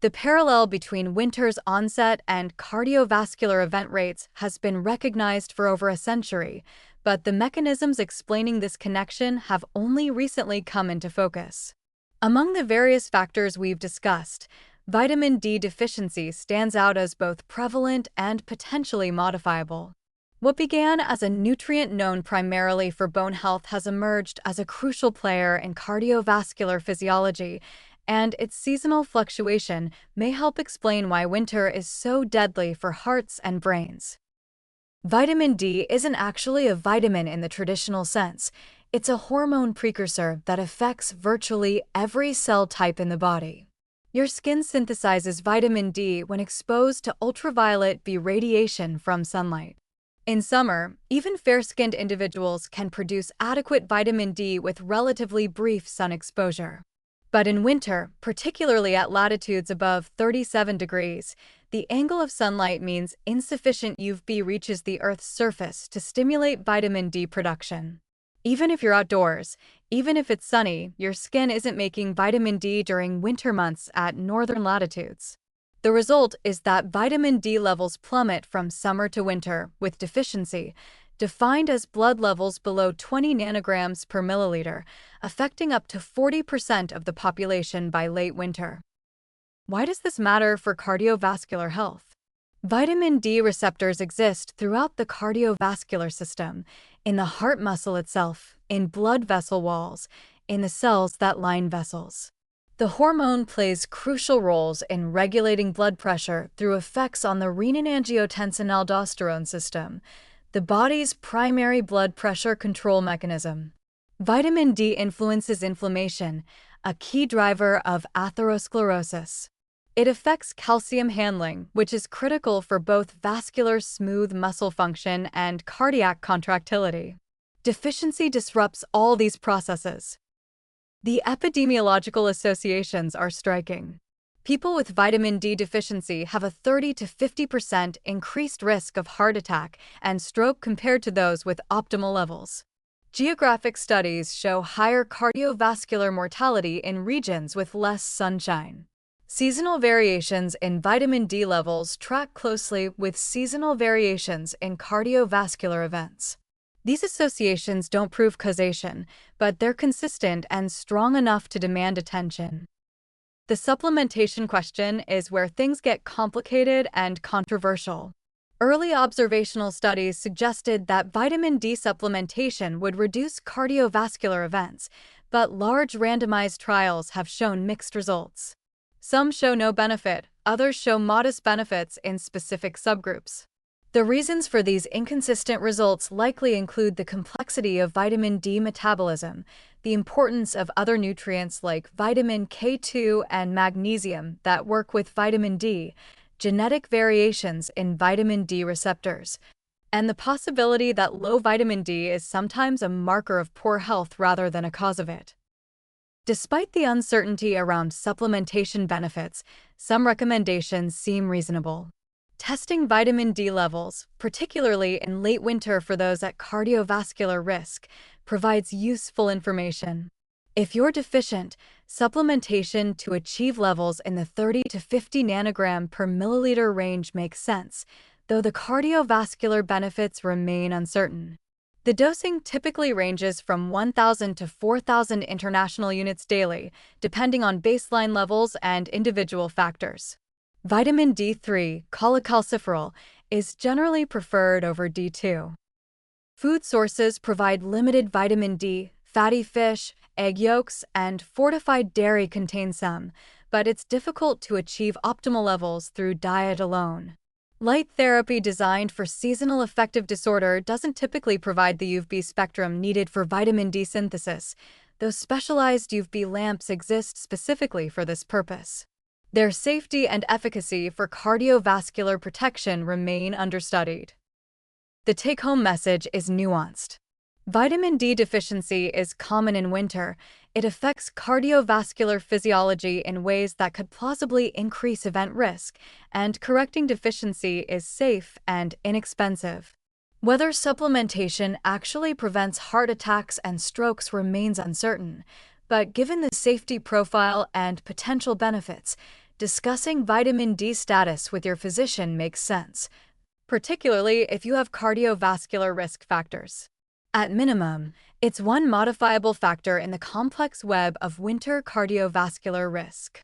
The parallel between winter's onset and cardiovascular event rates has been recognized for over a century, but the mechanisms explaining this connection have only recently come into focus. Among the various factors we've discussed, vitamin D deficiency stands out as both prevalent and potentially modifiable. What began as a nutrient known primarily for bone health has emerged as a crucial player in cardiovascular physiology, and its seasonal fluctuation may help explain why winter is so deadly for hearts and brains. Vitamin D isn't actually a vitamin in the traditional sense. It's a hormone precursor that affects virtually every cell type in the body. Your skin synthesizes vitamin D when exposed to ultraviolet B radiation from sunlight. In summer, even fair-skinned individuals can produce adequate vitamin D with relatively brief sun exposure. But in winter, particularly at latitudes above 37 degrees, the angle of sunlight means insufficient UVB reaches the Earth's surface to stimulate vitamin D production. Even if you're outdoors, even if it's sunny, your skin isn't making vitamin D during winter months at northern latitudes. The result is that vitamin D levels plummet from summer to winter with deficiency, defined as blood levels below 20 nanograms per milliliter, affecting up to 40% of the population by late winter. Why does this matter for cardiovascular health? Vitamin D receptors exist throughout the cardiovascular system, in the heart muscle itself, in blood vessel walls, in the cells that line vessels. The hormone plays crucial roles in regulating blood pressure through effects on the renin-angiotensin-aldosterone system, the body's primary blood pressure control mechanism. Vitamin D influences inflammation, a key driver of atherosclerosis. It affects calcium handling, which is critical for both vascular smooth muscle function and cardiac contractility. Deficiency disrupts all these processes. The epidemiological associations are striking. People with vitamin D deficiency have a 30 to 50% increased risk of heart attack and stroke compared to those with optimal levels. Geographic studies show higher cardiovascular mortality in regions with less sunshine. Seasonal variations in vitamin D levels track closely with seasonal variations in cardiovascular events. These associations don't prove causation, but they're consistent and strong enough to demand attention. The supplementation question is where things get complicated and controversial. Early observational studies suggested that vitamin D supplementation would reduce cardiovascular events, but large randomized trials have shown mixed results. Some show no benefit, others show modest benefits in specific subgroups. The reasons for these inconsistent results likely include the complexity of vitamin D metabolism, the importance of other nutrients like vitamin K2 and magnesium that work with vitamin D, genetic variations in vitamin D receptors, and the possibility that low vitamin D is sometimes a marker of poor health rather than a cause of it. Despite the uncertainty around supplementation benefits, some recommendations seem reasonable. Testing vitamin D levels, particularly in late winter for those at cardiovascular risk, provides useful information. If you're deficient, supplementation to achieve levels in the 30 to 50 nanogram per milliliter range makes sense, though the cardiovascular benefits remain uncertain. The dosing typically ranges from 1,000 to 4,000 international units daily, depending on baseline levels and individual factors. Vitamin D3, cholecalciferol, is generally preferred over D2. Food sources provide limited vitamin D. Fatty fish, egg yolks, and fortified dairy contain some, but it's difficult to achieve optimal levels through diet alone. Light therapy designed for seasonal affective disorder doesn't typically provide the UVB spectrum needed for vitamin D synthesis, though specialized UVB lamps exist specifically for this purpose. Their safety and efficacy for cardiovascular protection remain understudied. The take-home message is nuanced. Vitamin D deficiency is common in winter. It affects cardiovascular physiology in ways that could plausibly increase event risk, and correcting deficiency is safe and inexpensive. Whether supplementation actually prevents heart attacks and strokes remains uncertain, but given the safety profile and potential benefits, discussing vitamin D status with your physician makes sense, particularly if you have cardiovascular risk factors. At minimum, it's one modifiable factor in the complex web of winter cardiovascular risk.